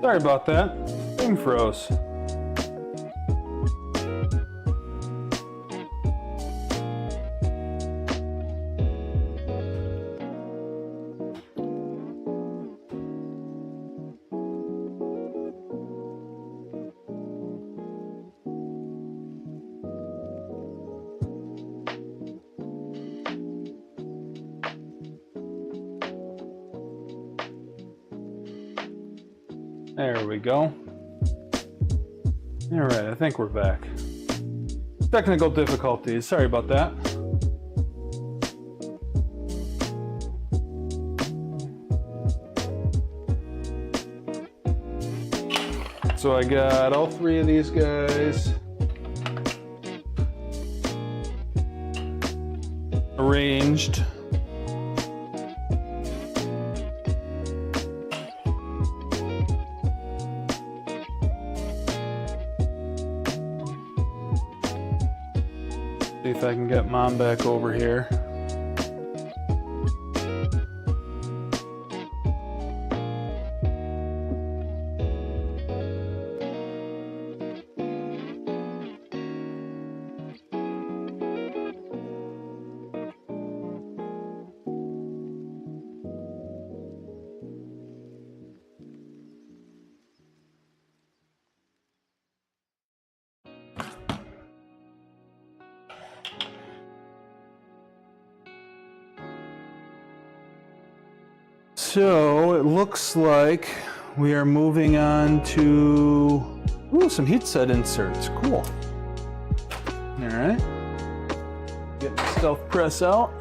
Sorry about that. Stream froze. There we go. All right, I think we're back. Technical difficulties, sorry about that. So I got all three of these guys arranged. See if I can get Mom back over here. So it looks like we are moving on to some heat set inserts. Cool. All right. Get my stealth press out.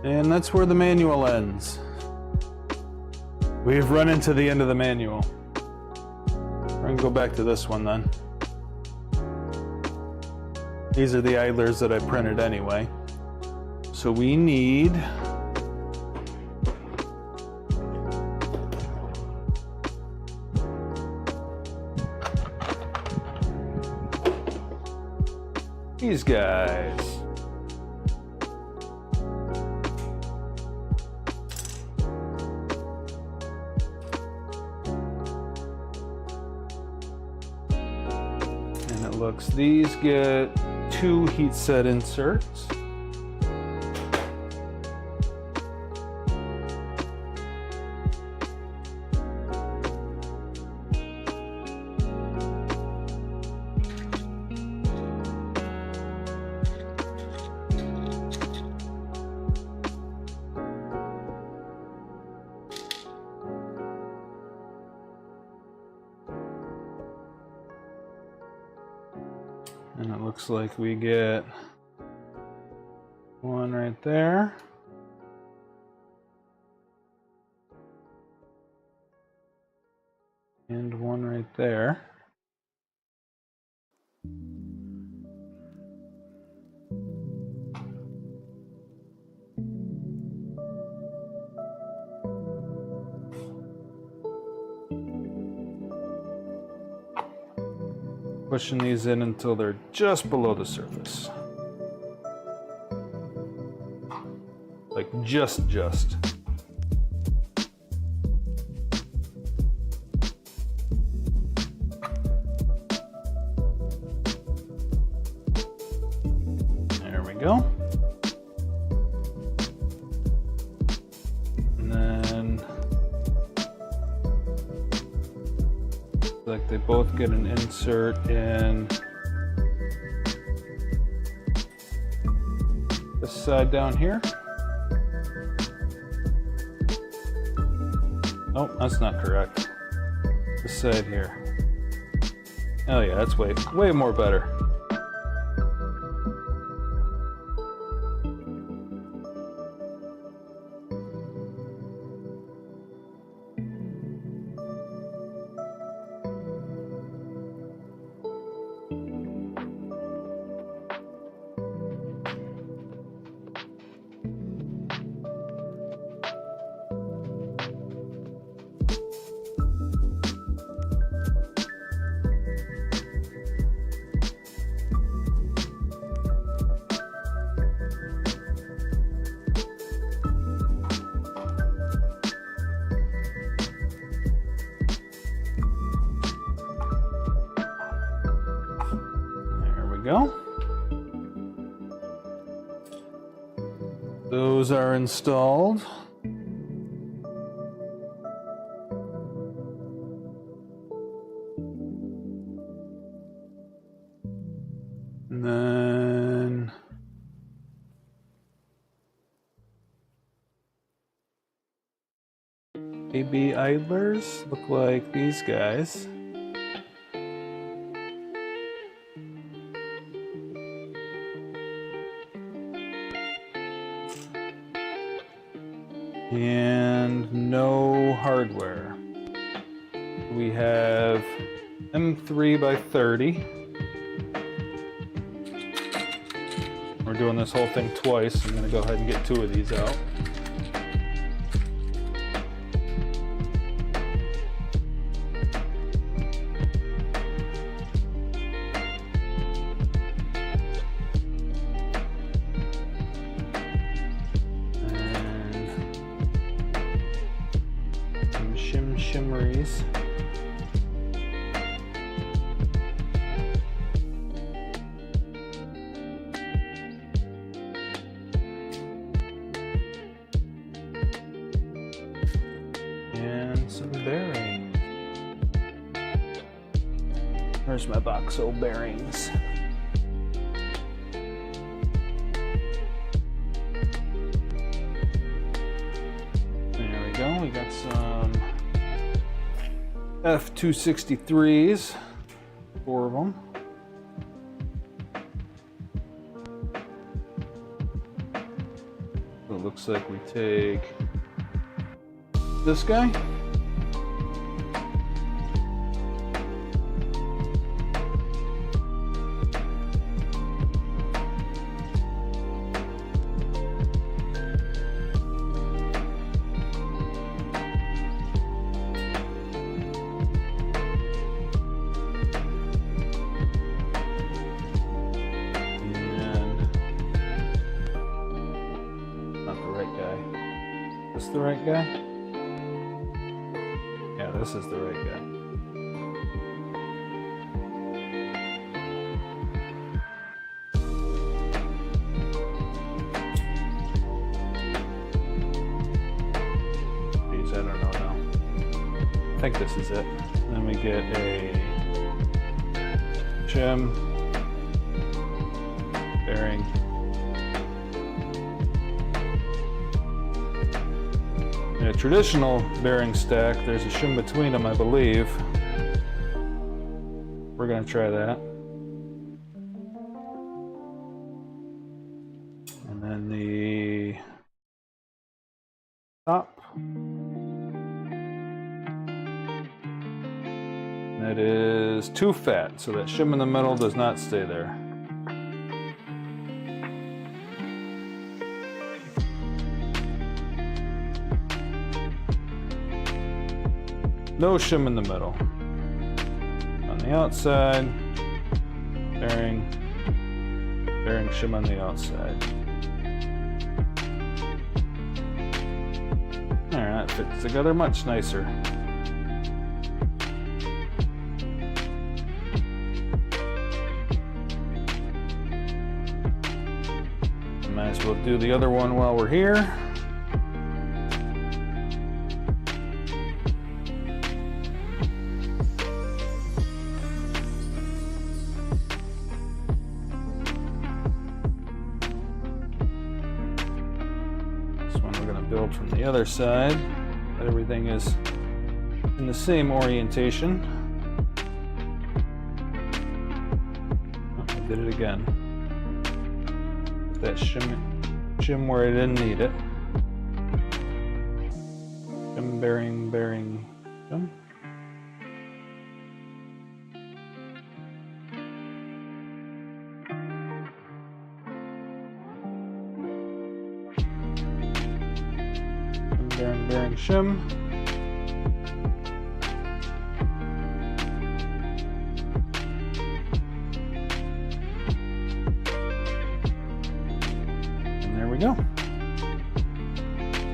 And that's where the manual ends. We've run into the end of the manual. We're gonna go back to this one then. These are the idlers that I printed anyway. So we need these guys. These get 2 heat set inserts. And it looks like we get one right there. And one right there. Pushing these in until they're just below the surface. Like just. There we go. And then like they both get an insert in this side down here. Oh, that's not correct. This side here. Oh yeah, that's way more better. go. Those are installed. And then AB idlers look like these guys. And no hardware. We have M3 by 30. We're doing this whole thing twice. I'm going to go ahead and get 2 of these out. Shimmeries. And some bearings. Where's my box of bearings? There we go. We got some F263s, 4 of them. So it looks like we take this guy. Is this the right guy? Yeah, this is the right guy. Geez, I don't know now. I think this is it. Then we get a shim, bearing. In a traditional bearing stack, there's a shim between them, I believe. We're going to try that. And then the top. That is too fat, so that shim in the middle does not stay there. No shim in the middle. On the outside, bearing shim on the outside. Alright, that fits together much nicer. Might as well do the other one while we're here. Build from the other side, but everything is in the same orientation. Oh, I did it again. Put that shim where I didn't need it. Shim, bearing, shim. Bearing shim. And there we go.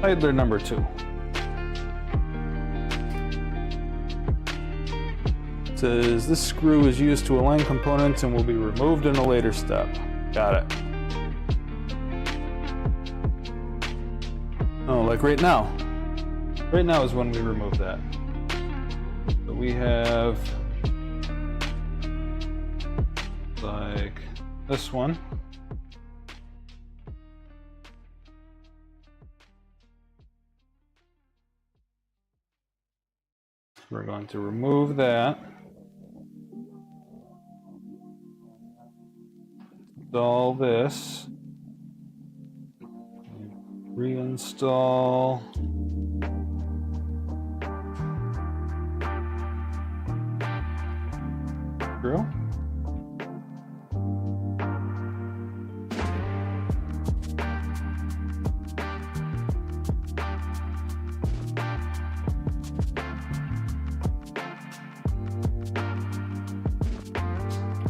Idler number 2. says this screw is used to align components and will be removed in a later step. Got it. Oh, like right now. Right now is when we remove that. So we have like this one. We're going to remove that. Install this. Reinstall. Screw.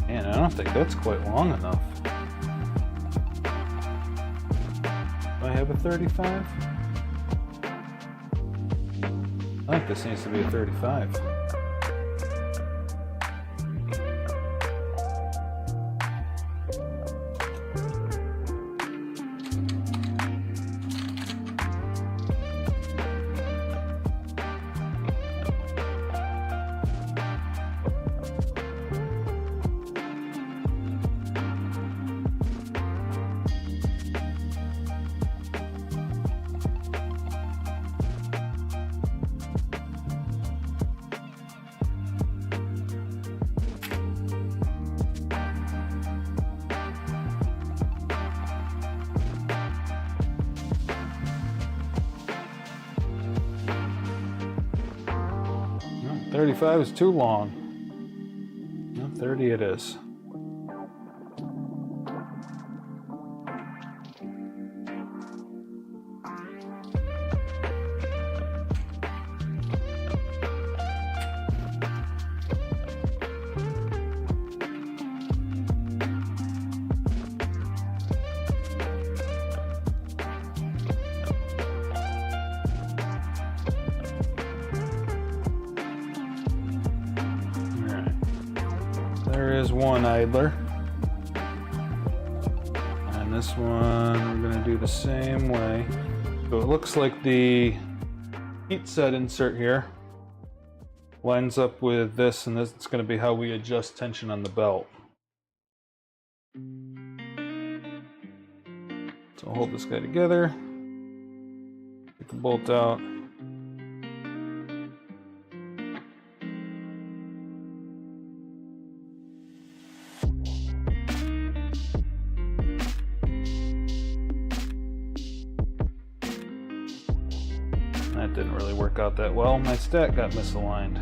Man, I don't think that's quite long enough. Do I have a 35? I think this needs to be a 35. No, 35 is too long. No, 30 it is. There is one idler. And this one we're going to do the same way. So it looks like the heat set insert here lines up with this, and this is going to be how we adjust tension on the belt. So I'll hold this guy together, take the bolt out. That didn't really work out that well. My stack got misaligned.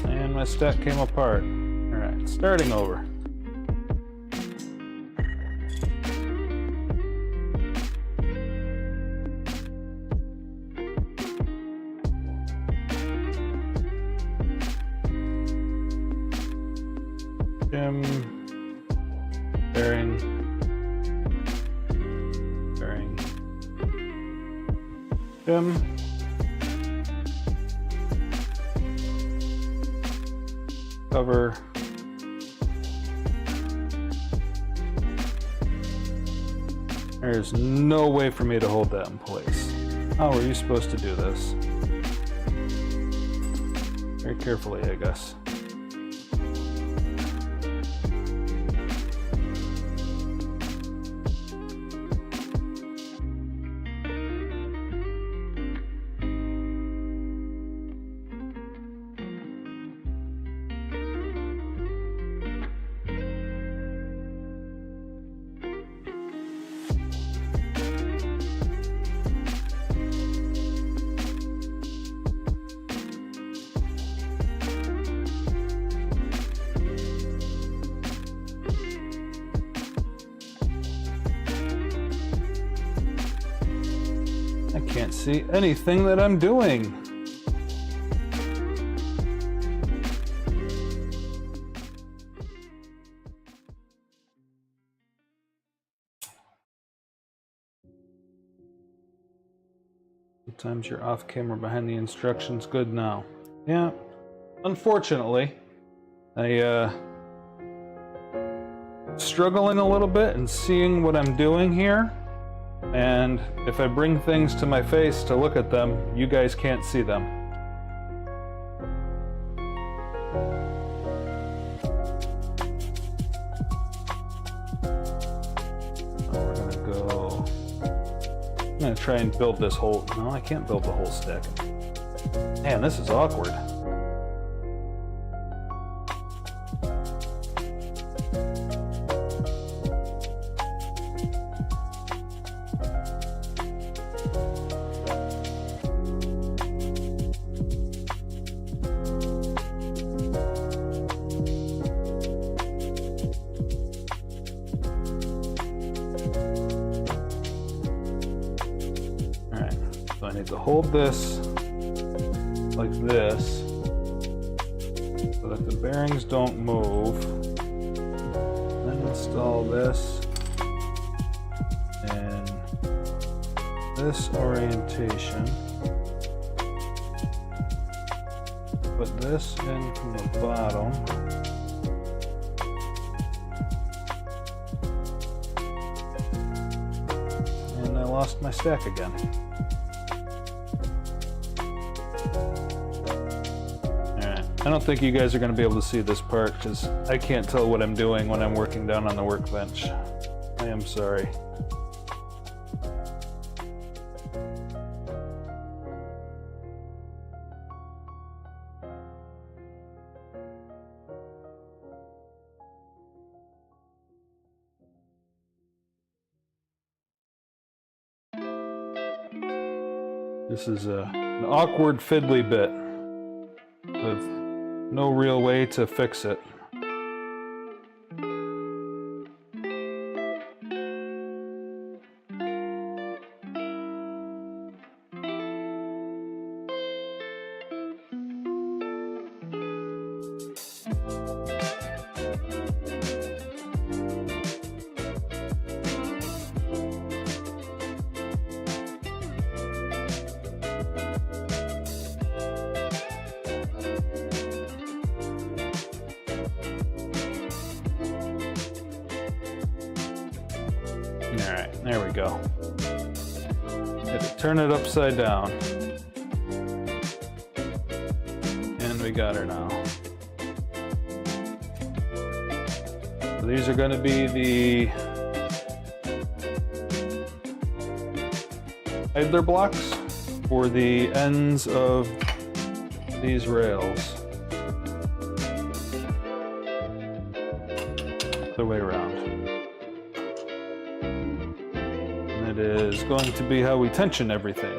And my stack came apart. Alright, starting over. Shim, bearing, shim, cover, there's no way for me to hold that in place. How are you supposed to do this? Very carefully, I guess. I can't see anything that I'm doing. Sometimes you're off camera behind the instructions. Good now. Yeah. Unfortunately, I struggling a little bit and seeing what I'm doing here. And if I bring things to my face to look at them, you guys can't see them. I'm gonna try and build this whole... No, I can't build the whole stack. Man, this is awkward. I need to hold this like this so that the bearings don't move. Then install this in this orientation. Put this in from the bottom. And I lost my stack again. I don't think you guys are going to be able to see this part because I can't tell what I'm doing when I'm working down on the workbench. I am sorry. This is an awkward fiddly bit with no real way to fix it. Alright, there we go. Had to turn it upside down. And we got her now. So these are going to be the idler blocks for the ends of these rails. The way around. It is going to be how we tension everything.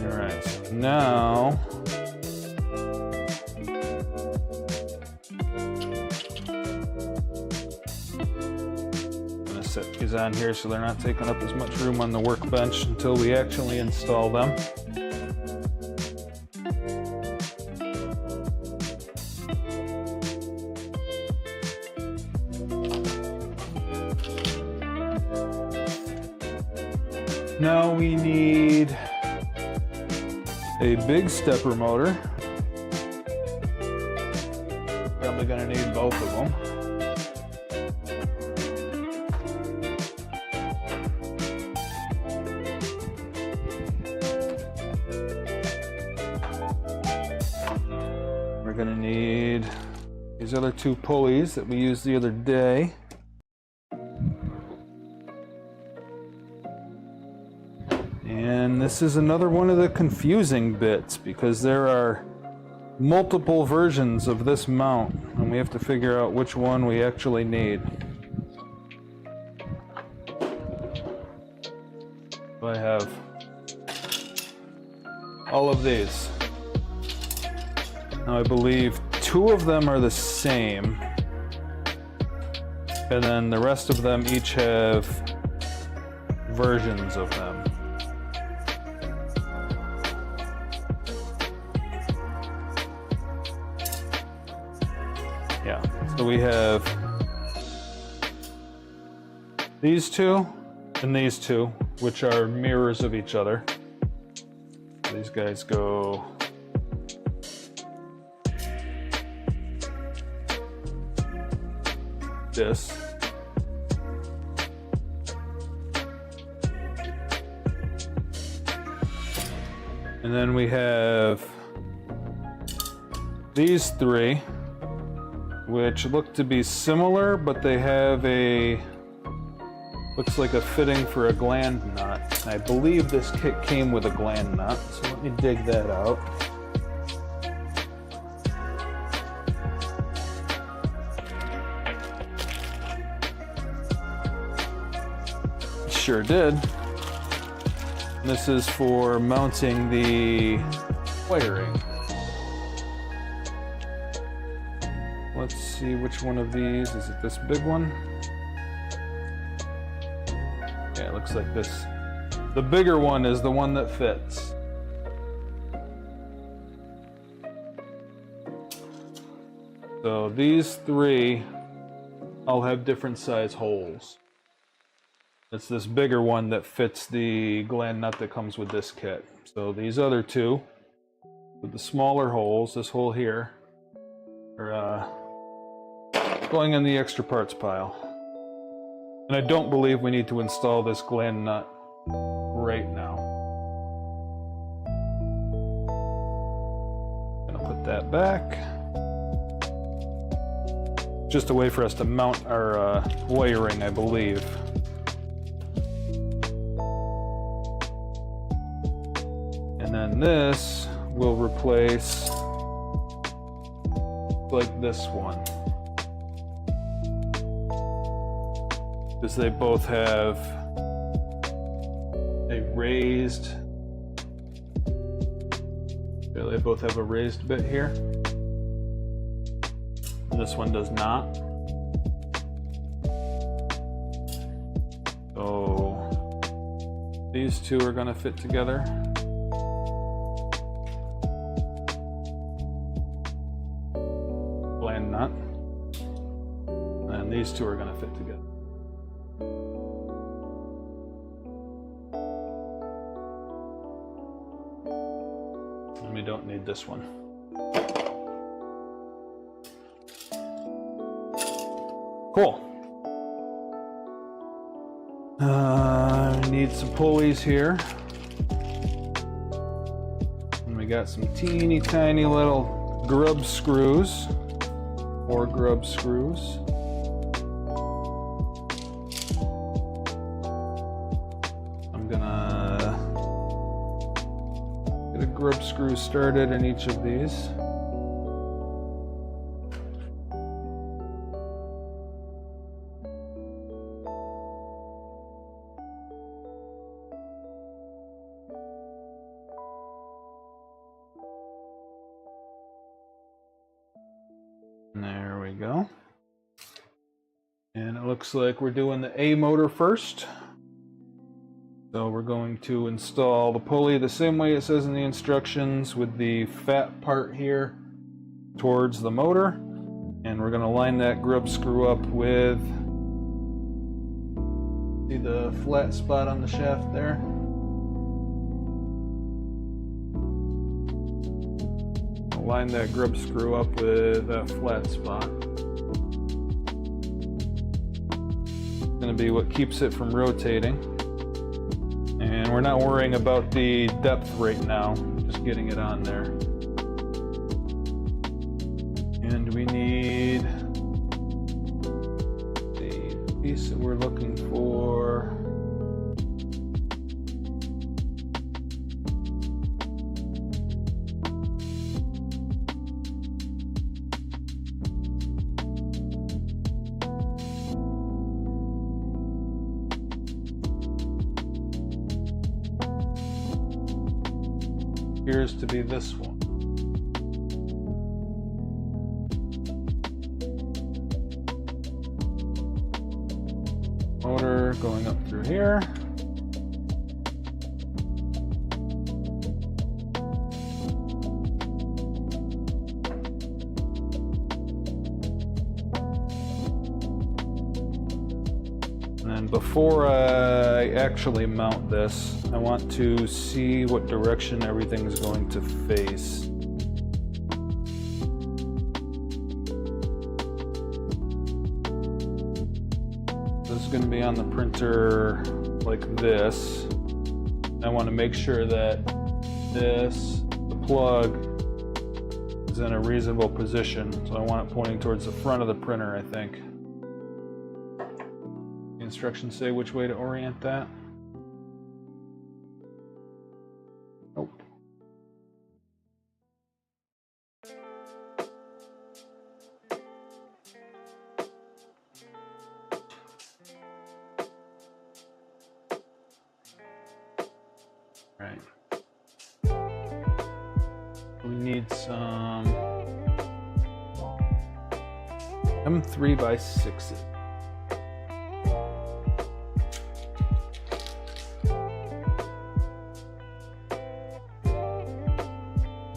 Alright, so now I'm going to set these on here so they're not taking up as much room on the workbench until we actually install them. Now we need a big stepper motor. Probably going to need both of them. We're going to need these other two pulleys that we used the other day. And this is another one of the confusing bits because there are multiple versions of this mount and we have to figure out which one we actually need. I have all of these. Now I believe two of them are the same and then the rest of them each have versions of them. So we have these two and these two, which are mirrors of each other. These guys go this. And then we have these three, which look to be similar, but they have a, looks like a fitting for a gland nut. I believe this kit came with a gland nut, so let me dig that out. Sure did. This is for mounting the wiring. Let's see which one of these. Is it this big one? Yeah, it looks like this. The bigger one is the one that fits. So these three all have different size holes. It's this bigger one that fits the gland nut that comes with this kit. So these other two with the smaller holes, this hole here, are going in the extra parts pile. And I don't believe we need to install this gland nut right now. Gonna put that back. Just a way for us to mount our wiring, I believe. And then this will replace like this one. Because they both have a raised, they both have a raised bit here. And this one does not. So these two are gonna fit together. Gland nut. And these two are gonna fit together. And we don't need this one. Cool. Need some pulleys here. And we got some teeny tiny little grub screws. 4 grub screws. I'm gonna get a grub screw started in each of these. There we go. And it looks like we're doing the A motor first. So we're going to install the pulley the same way it says in the instructions, with the fat part here towards the motor. And we're going to line that grub screw up with, see the flat spot on the shaft there? Line that grub screw up with that flat spot. It's going to be what keeps it from rotating. And we're not worrying about the depth right now, just getting it on there. And we need the piece that we're looking for. Appears to be this one. Motor going up through here. before I actually mount this, I want to see what direction everything is going to face. This is going to be on the printer like this. I want to make sure that the plug, is in a reasonable position. So I want it pointing towards the front of the printer, I think. The instructions say which way to orient that. Nope. Right. We need some M3x6.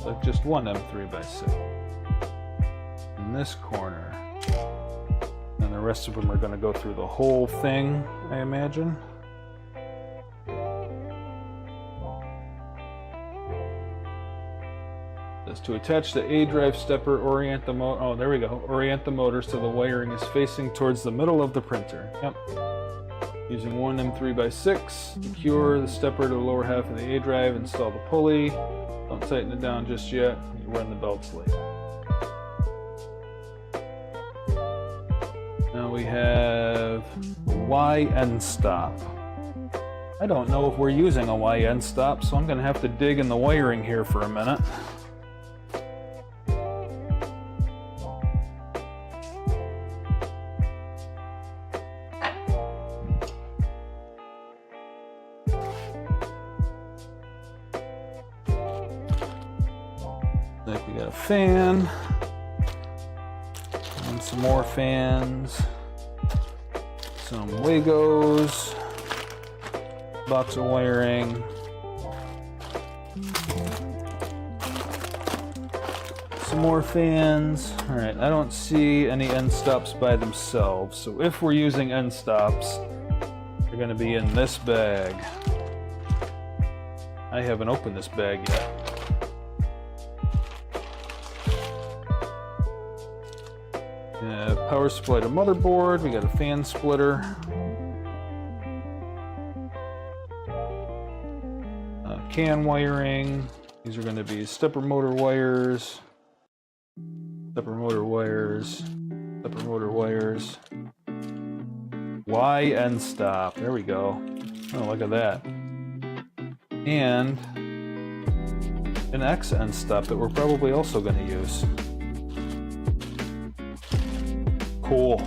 Like just one M3x6 in this corner, and the rest of them are going to go through the whole thing, I imagine. To attach the A drive stepper, orient the motor. Oh, there we go. Orient the motor so the wiring is facing towards the middle of the printer. Yep. Using one M3x6, secure the stepper to the lower half of the A drive. Install the pulley. Don't tighten it down just yet. You run the belt sleeve. Now we have Y end stop. I don't know if we're using a Y end stop, so I'm going to have to dig in the wiring here for a minute. We got a fan, and some more fans, some Wagos, box of wiring, some more fans. All right, I don't see any end stops by themselves, so if we're using end stops, they're going to be in this bag. I haven't opened this bag yet. Power supply to motherboard, we got a fan splitter, CAN wiring. These are going to be stepper motor wires, stepper motor wires, stepper motor wires, Y end stop, there we go. Oh, look at that. And an X end stop that we're probably also going to use. Cool.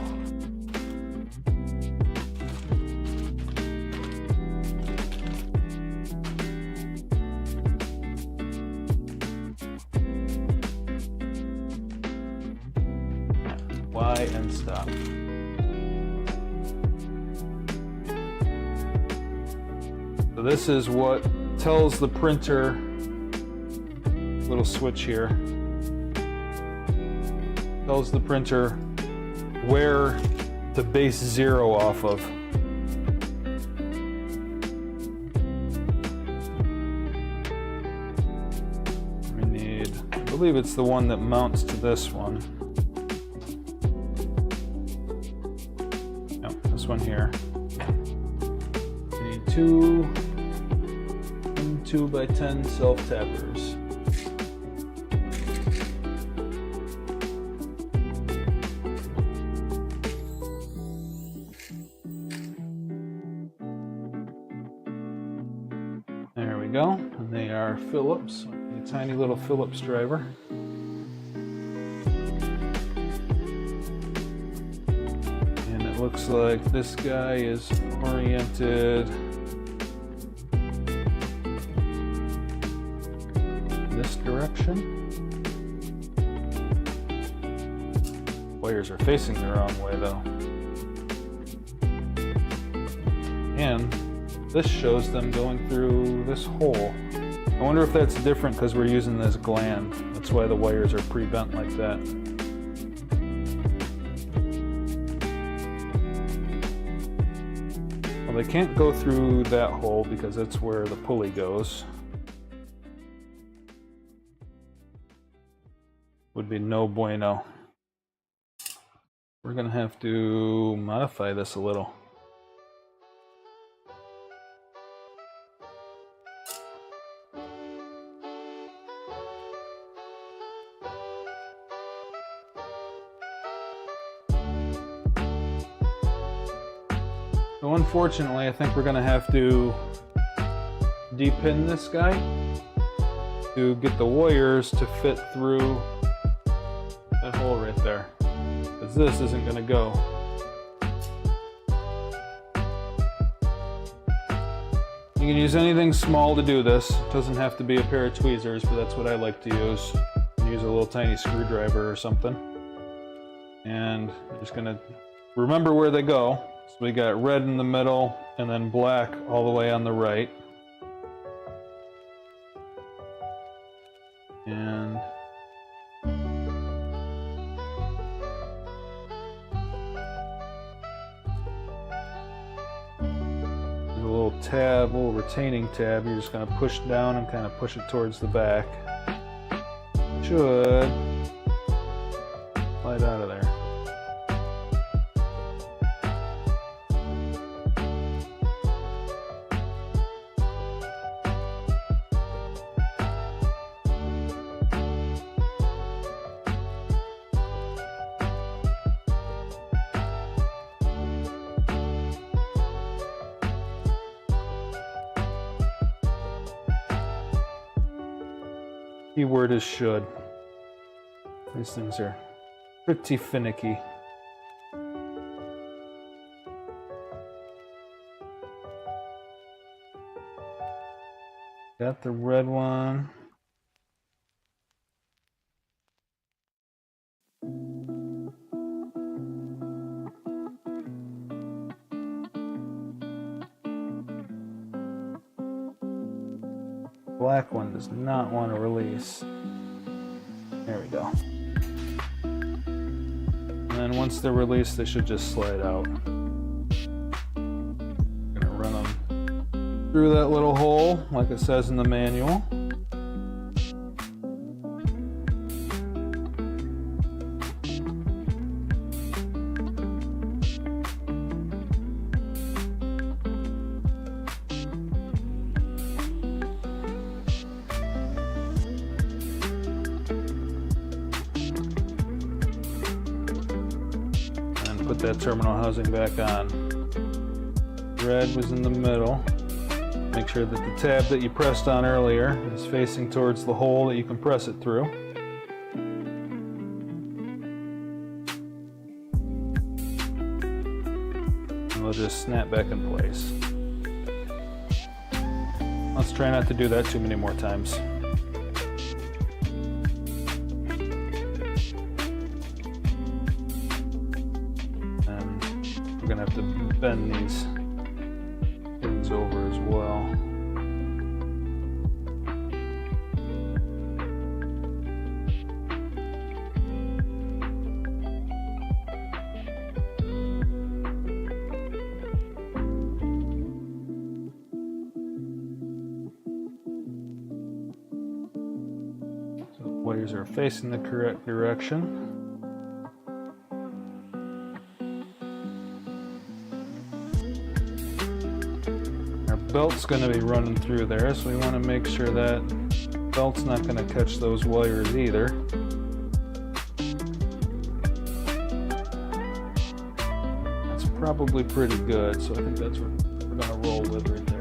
Y and stop. So this is what tells the printer, little switch here, tells the printer where to base 0 off of. We need, I believe it's the one that mounts to this one. Yep, this one here. We need two 2x10 self-tappers. There we go, and they are Phillips, a tiny little Phillips driver. And it looks like this guy is oriented this direction. Wires are facing the wrong way though. And this shows them going through this hole. I wonder if that's different because we're using this gland. That's why the wires are pre-bent like that. Well, they can't go through that hole because that's where the pulley goes. Would be no bueno. We're gonna have to modify this a little. So unfortunately, I think we're gonna have to depin this guy to get the wires to fit through that hole right there, because this isn't gonna go. You can use anything small to do this. It doesn't have to be a pair of tweezers, but that's what I like to use. You can use a little tiny screwdriver or something. And you're just gonna remember where they go. So we got red in the middle and then black all the way on the right. And there's a little tab, a little retaining tab. You're just going to push down and kind of push it towards the back. Should slide out of there. Keyword is should. These things are pretty finicky. Got the red one. Black one does not want to release. There we go. And then once they're released, they should just slide out. I'm gonna run them through that little hole, like it says in the manual. Put that terminal housing back on. Red was in the middle. Make sure that the tab that you pressed on earlier is facing towards the hole that you can press it through. And we'll just snap back in place. Let's try not to do that too many more times. We're gonna have to bend these things over as well. So the wires are facing the correct direction. Belt's going to be running through there, so we want to make sure that belt's not going to catch those wires either. That's probably pretty good, so I think that's what we're going to roll with right there.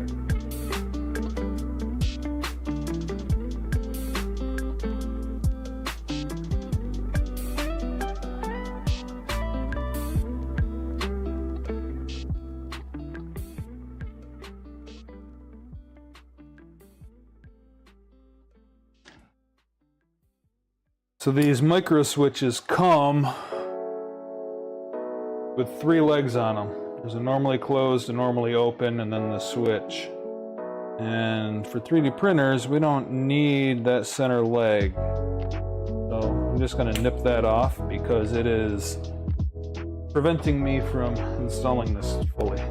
So these micro switches come with 3 legs on them. There's a normally closed, a normally open, and then the switch. And for 3D printers, we don't need that center leg. So I'm just going to nip that off because it is preventing me from installing this fully.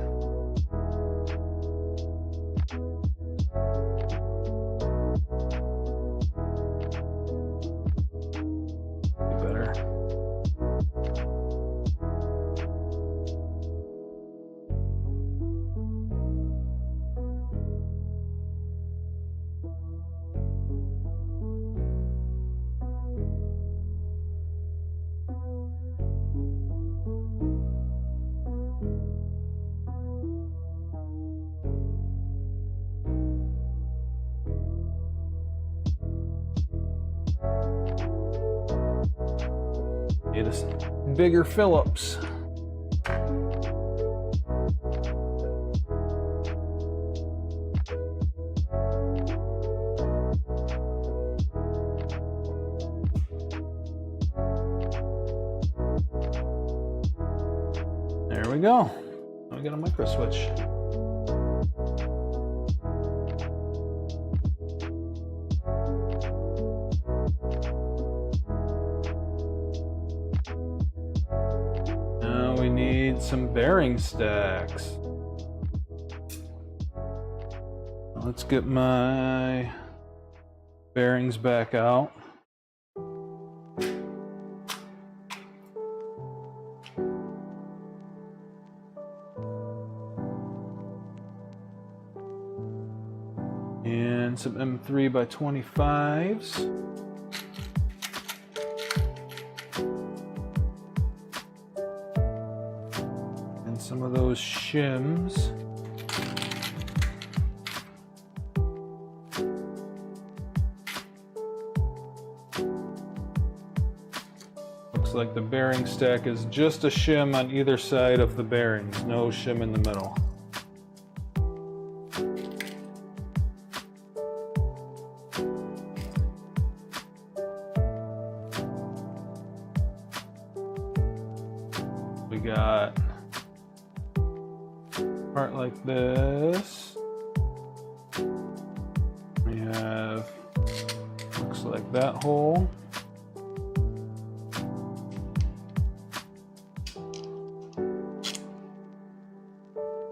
Need a bigger Phillips. There we go. Now we got a micro switch. Now we need some bearing stacks. Let's get my bearings back out. And some M3 by 25s. And some of those shims. Looks like the bearing stack is just a shim on either side of the bearings, no shim in the middle. We got a part like this. We have, looks like that hole.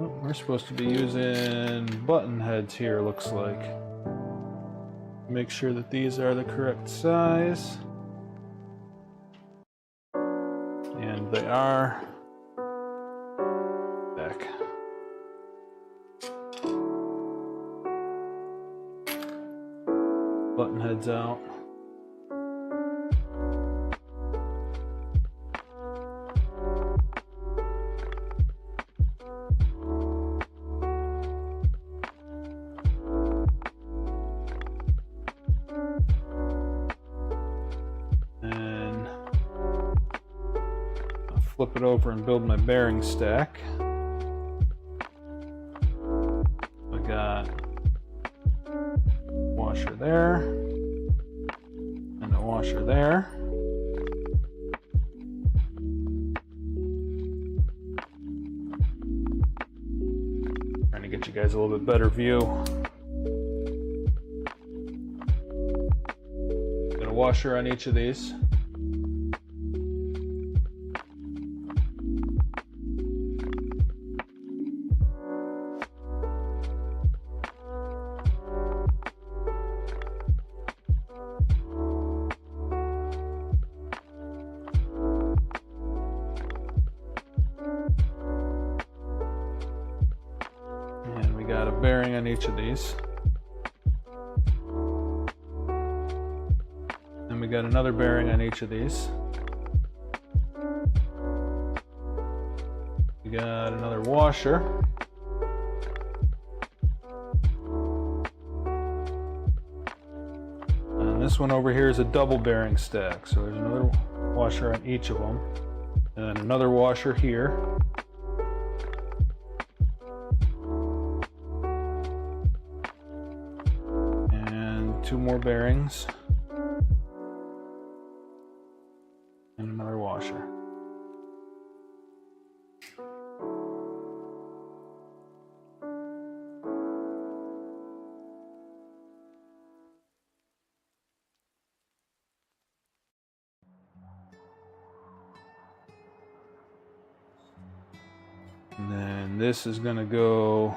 Oh, we're supposed to be using button heads here, looks like. Make sure that these are the correct size. And they are. Back. Button heads out. And I'll flip it over and build my bearing stack. I got washer there and a washer there. Trying to get you guys a little bit better view. Got a washer on each of these. And we got a bearing on each of these. And we got another bearing on each of these. We got another washer. And this one over here is a double bearing stack. So there's another washer on each of them. And another washer here. Two more bearings and another washer. And then this is going to go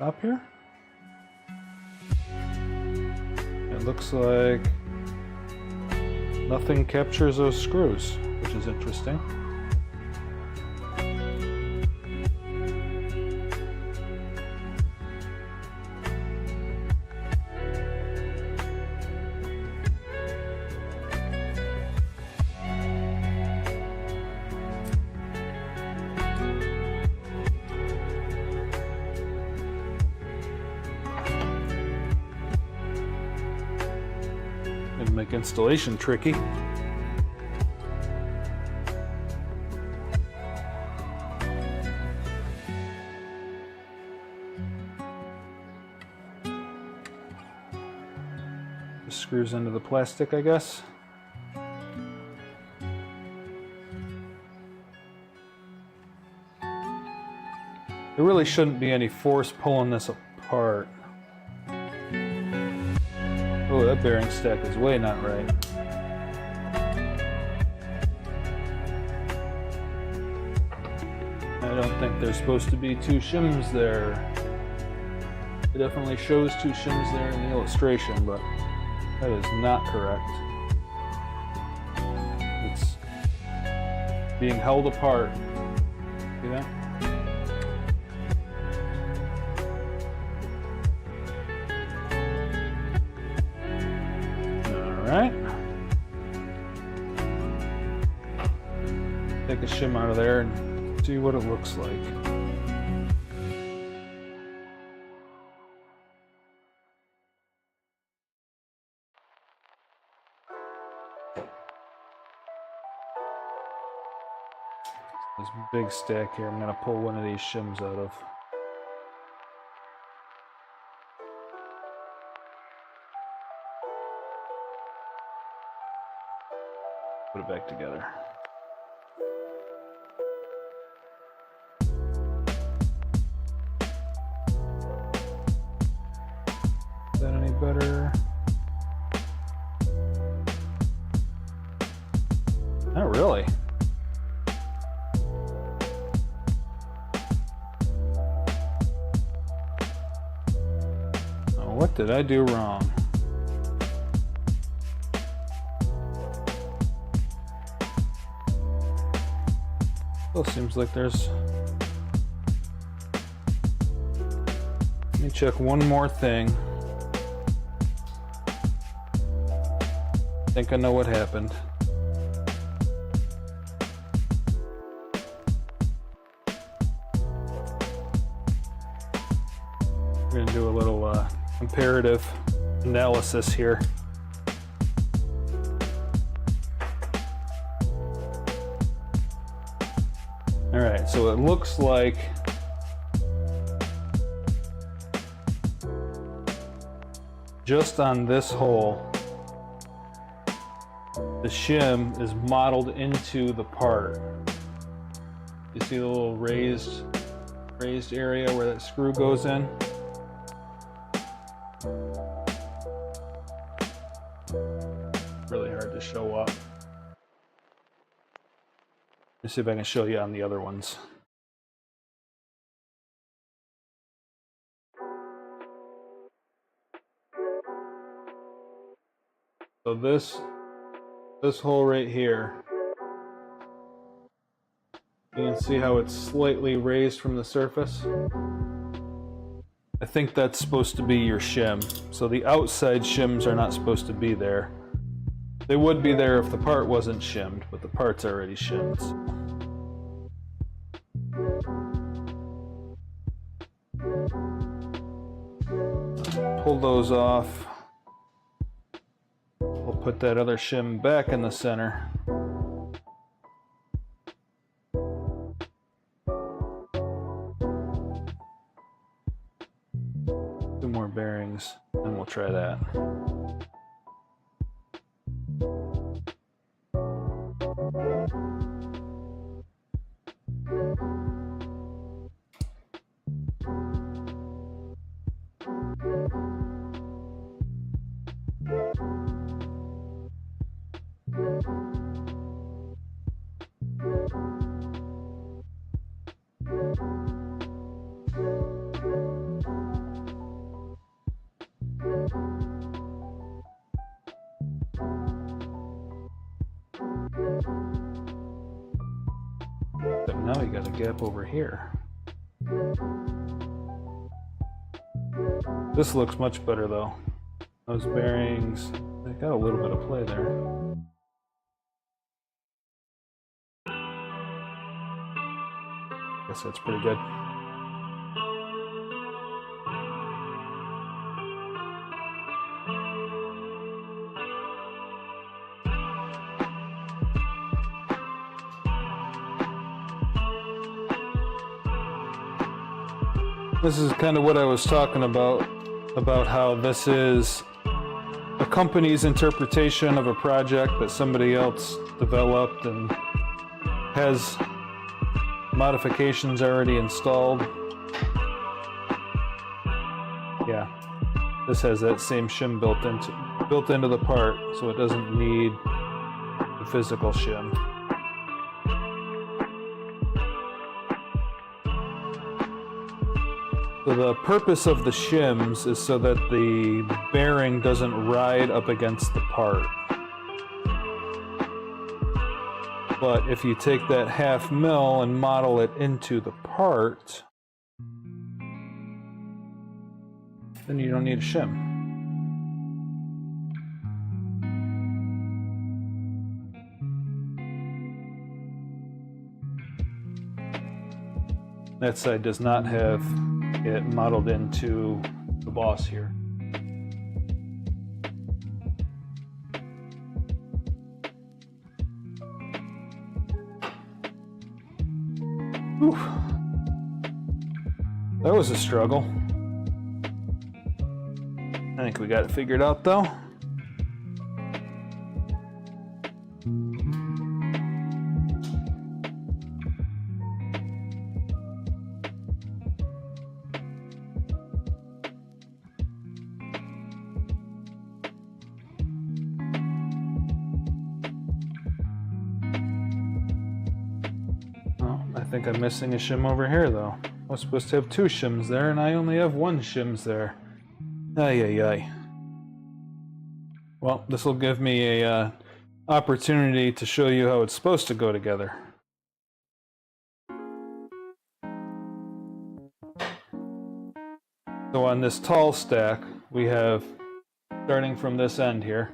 up here. It looks like nothing captures those screws, which is interesting. make installation tricky. Just screws into the plastic, I guess. There really shouldn't be any force pulling this apart. Oh, that bearing stack is way not right. I don't think there's supposed to be two shims there. It definitely shows two shims there in the illustration, but that is not correct. It's being held apart. See that? Alright. Take a shim out of there and see what it looks like. This big stack here, I'm going to pull one of these shims out of. Put it back together. Is that any better? Not really. Oh, what did I do wrong? Still seems like there's... Let me check one more thing. I think I know what happened. We're going to do a little comparative analysis here. Alright, so it looks like just on this hole, the shim is modeled into the part. You see the little raised area where that screw goes in? Really hard to show up. Let's see if I can show you on the other ones. So this hole right here, you can see how it's slightly raised from the surface. I think that's supposed to be your shim. So the outside shims are not supposed to be there. They would be there if the part wasn't shimmed, but the part's already shimmed. Pull those off. We'll put that other shim back in the center. Two more bearings, and we'll try that. But now we got a gap over here. This looks much better though. Those bearings, they got a little bit of play there. Guess that's pretty good. This is kind of what I was talking about how this is a company's interpretation of a project that somebody else developed and has modifications already installed. Yeah, this has that same shim built into the part, so it doesn't need the physical shim. So the purpose of the shims is so that the bearing doesn't ride up against the part. But if you take that 1/2 mil and model it into the part, then you don't need a shim. That side does not have it modeled into the boss here. Whew. That was a struggle. I think we got it figured out though. I think I'm missing a shim over here though. I was supposed to have 2 shims there and I only have 1 shims there. Ay, ay, ay. Well, this will give me a opportunity to show you how it's supposed to go together. So on this tall stack, we have, starting from this end here,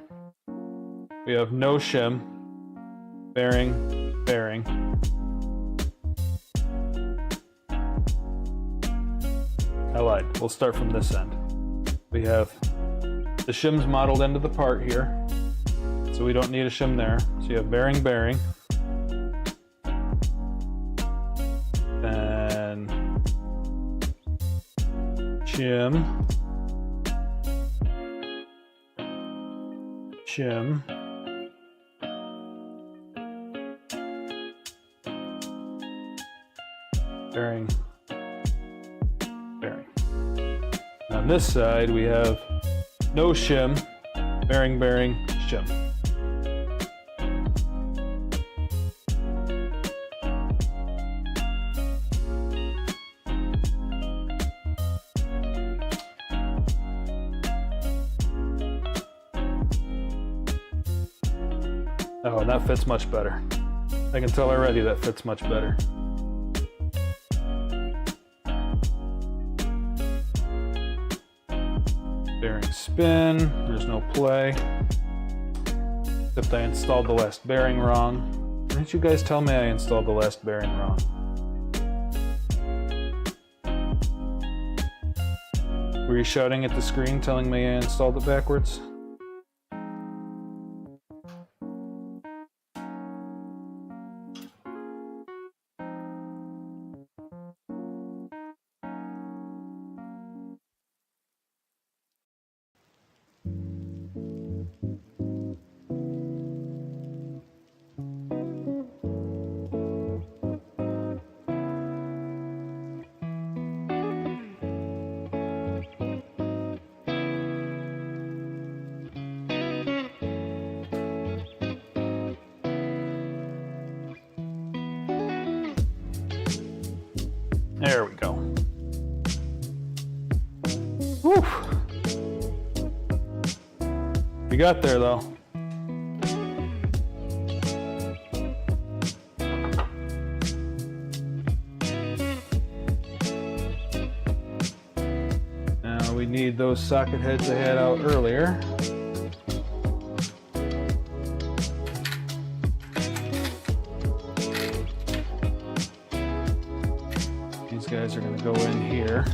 we have no shim, bearing, bearing. I lied. We'll start from this end. We have the shims modeled into the part here, so we don't need a shim there. So you have bearing, bearing, and shim, shim, bearing, bearing. On this side, we have no shim, bearing, bearing, shim. Oh, that fits much better. I can tell already that fits much better. Bearing spin, there's no play. Except I installed the last bearing wrong. Why didn't you guys tell me I installed the last bearing wrong? Were you shouting at the screen telling me I installed it backwards? There we go. Whew. We got there though. Now we need those socket heads I had out earlier. Guys are going to go in here.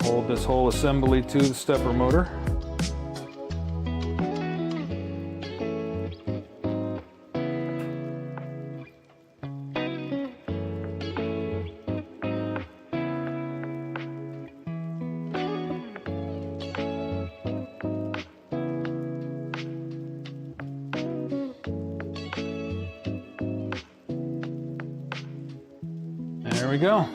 Hold this whole assembly to the stepper motor. There we go.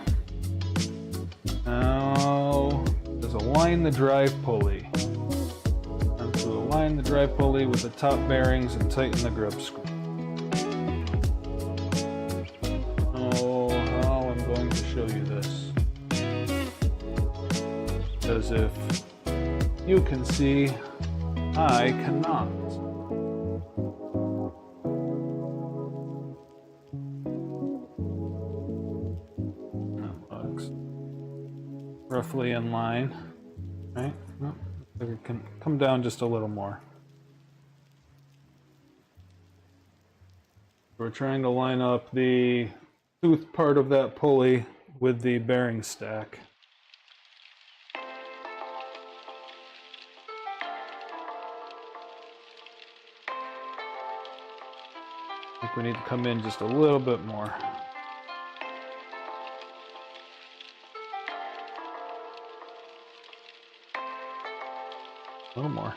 Now, there's align the drive pulley. I'm to align the drive pulley with the top bearings and tighten the grub screw. Oh, how I'm going to show you this. Because if you can see, I cannot. That looks roughly in line, right? Oh, it can come down just a little more. We're trying to line up the tooth part of that pulley with the bearing stack. I think we need to come in just a little bit more. A little more.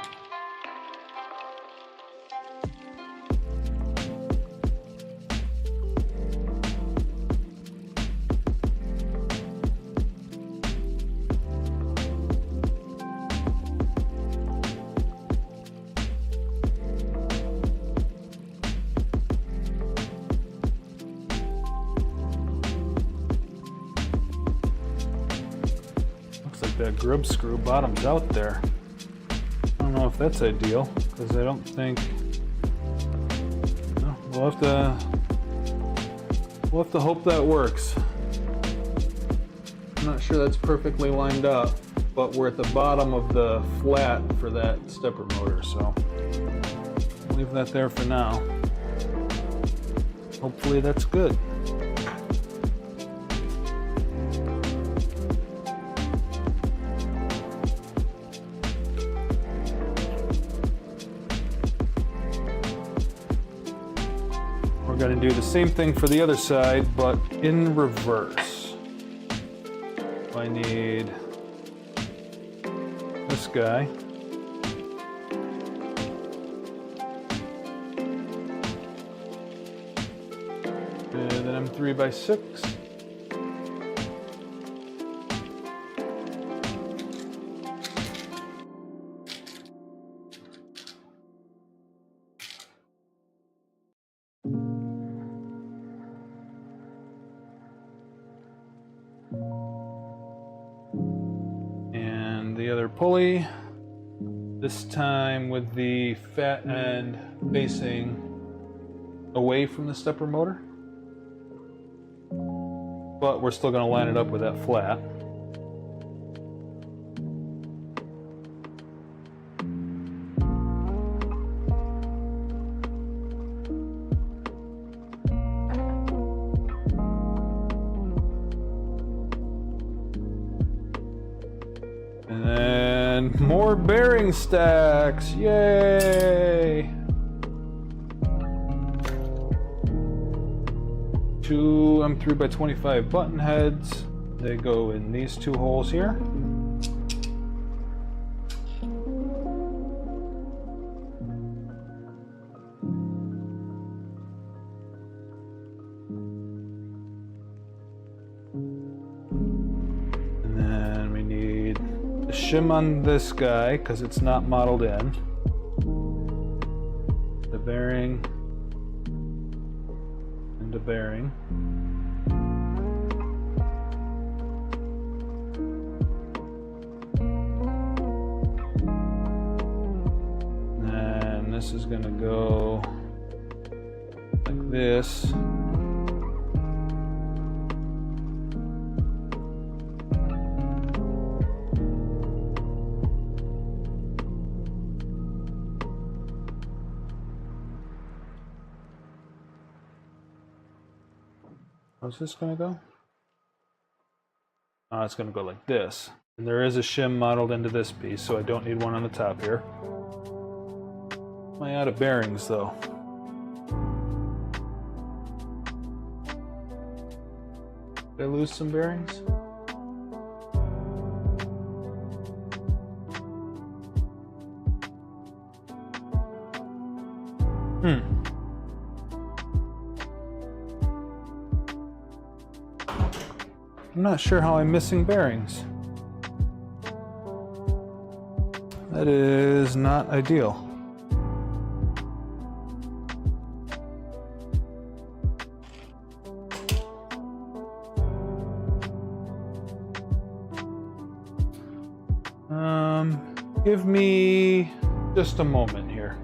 That grub screw bottoms out there. I don't know if that's ideal, because I don't think. No, we'll have to hope that works. I'm not sure that's perfectly lined up, but we're at the bottom of the flat for that stepper motor, so I'll leave that there for now. Hopefully that's good. We're going to do the same thing for the other side, but in reverse. I need this guy. And then I'm 3x6. The other pulley, this time with the fat end facing away from the stepper motor, but we're still going to line it up with that flat. And more bearing stacks, yay! Two M3x25 button heads. They go in these two holes here. And then we need the shim on this guy because it's not modeled in. The bearing and the bearing. And this is going to go like this. How's this going to go? Oh, it's going to go like this. And there is a shim modeled into this piece, so I don't need one on the top here. Am I out of bearings, though? Did I lose some bearings? I'm not sure how I'm missing bearings. That is not ideal. Give me just a moment here.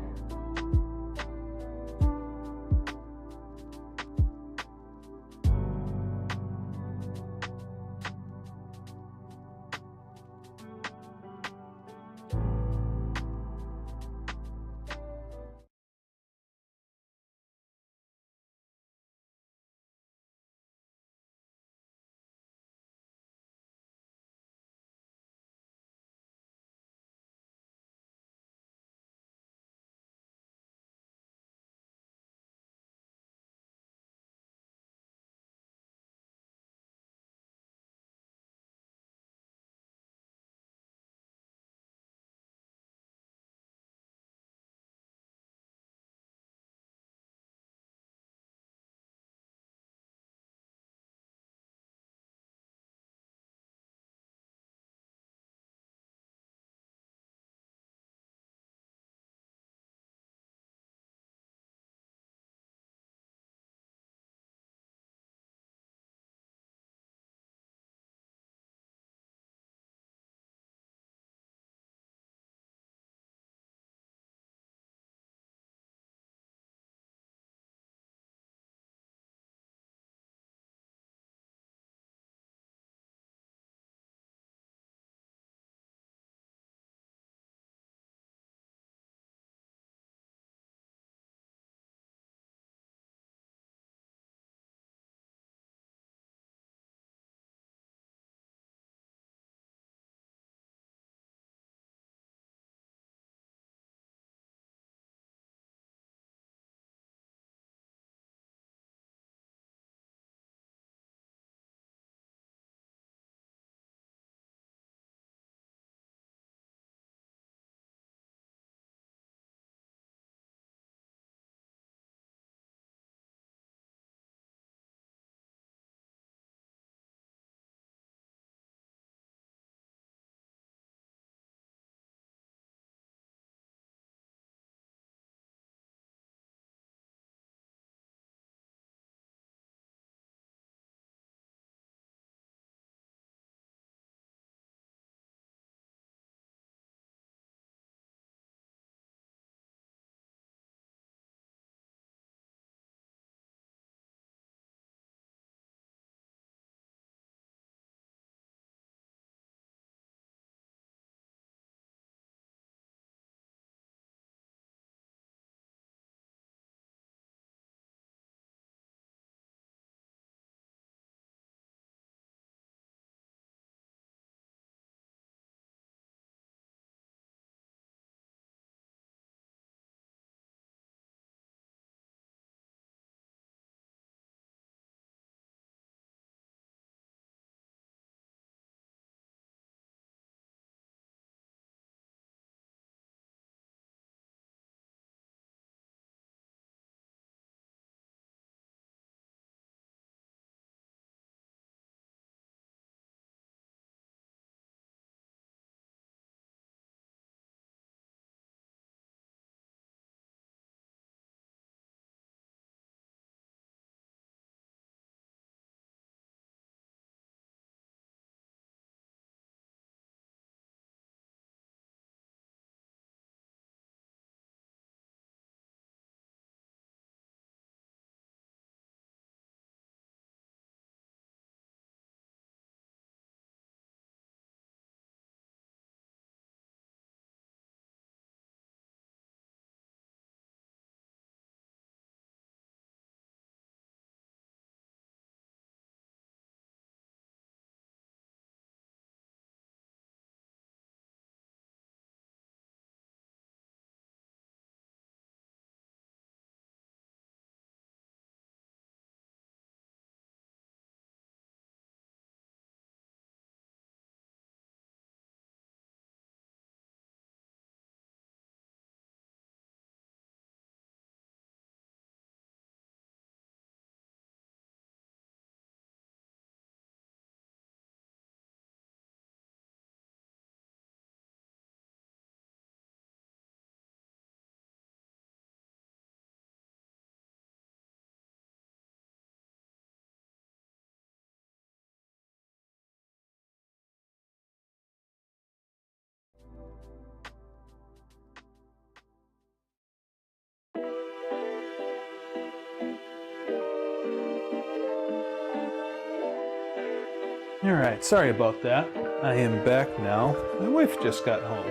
Alright, sorry about that. I am back now. My wife just got home.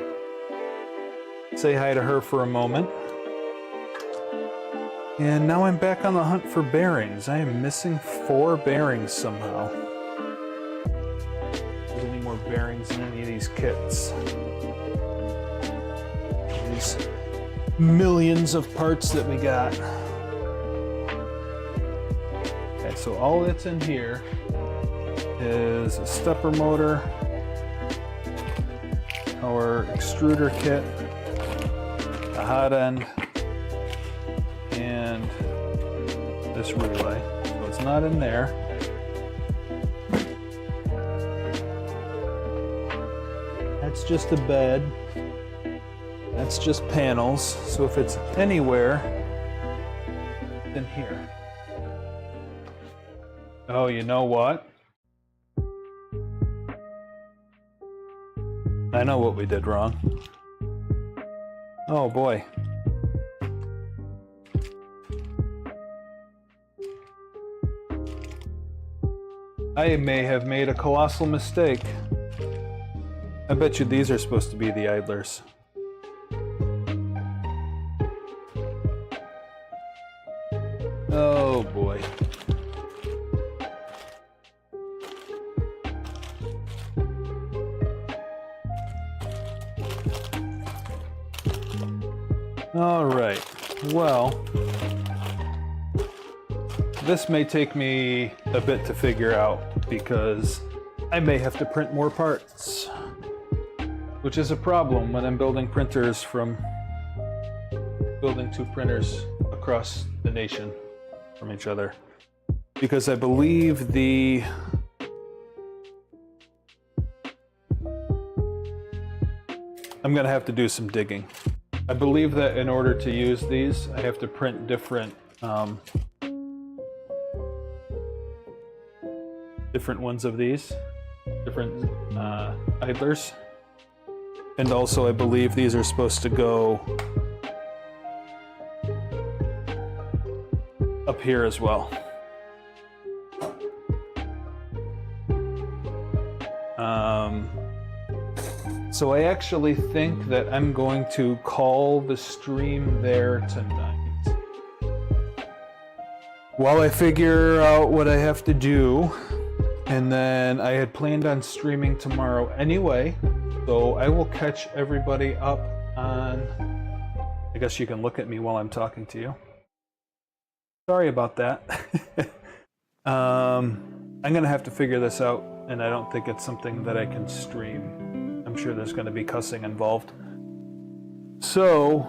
Say hi to her for a moment. And now I'm back on the hunt for bearings. I am missing 4 bearings somehow. There's any more bearings in any of these kits. These millions of parts that we got. Okay, so all that's in here is a stepper motor, our extruder kit, a hot end, and this relay. So it's not in there. That's just a bed. That's just panels. So if it's anywhere, it's in here. Oh, you know what? I know what we did wrong. Oh boy. I may have made a colossal mistake. I bet you these are supposed to be the idlers. Oh boy. All right, well, this may take me a bit to figure out because I may have to print more parts, which is a problem when I'm building printers from building 2 printers across the nation from each other, because I believe I'm gonna have to do some digging. I believe that in order to use these, I have to print different different ones of these, different idlers. And also I believe these are supposed to go up here as well. So I actually think that I'm going to call the stream there tonight. While I figure out what I have to do, and then I had planned on streaming tomorrow anyway, so I will catch everybody up on, I guess you can look at me while I'm talking to you. Sorry about that. I'm gonna have to figure this out, and I don't think it's something that I can stream. I'm sure there's going to be cussing involved. So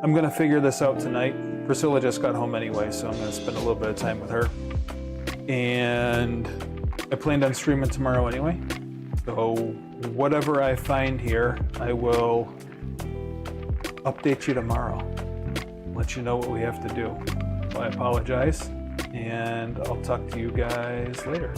I'm going to figure this out tonight. Priscilla just got home anyway, so I'm going to spend a little bit of time with her. And I planned on streaming tomorrow anyway. So whatever I find here, I will update you tomorrow. Let you know what we have to do. So I apologize, and I'll talk to you guys later.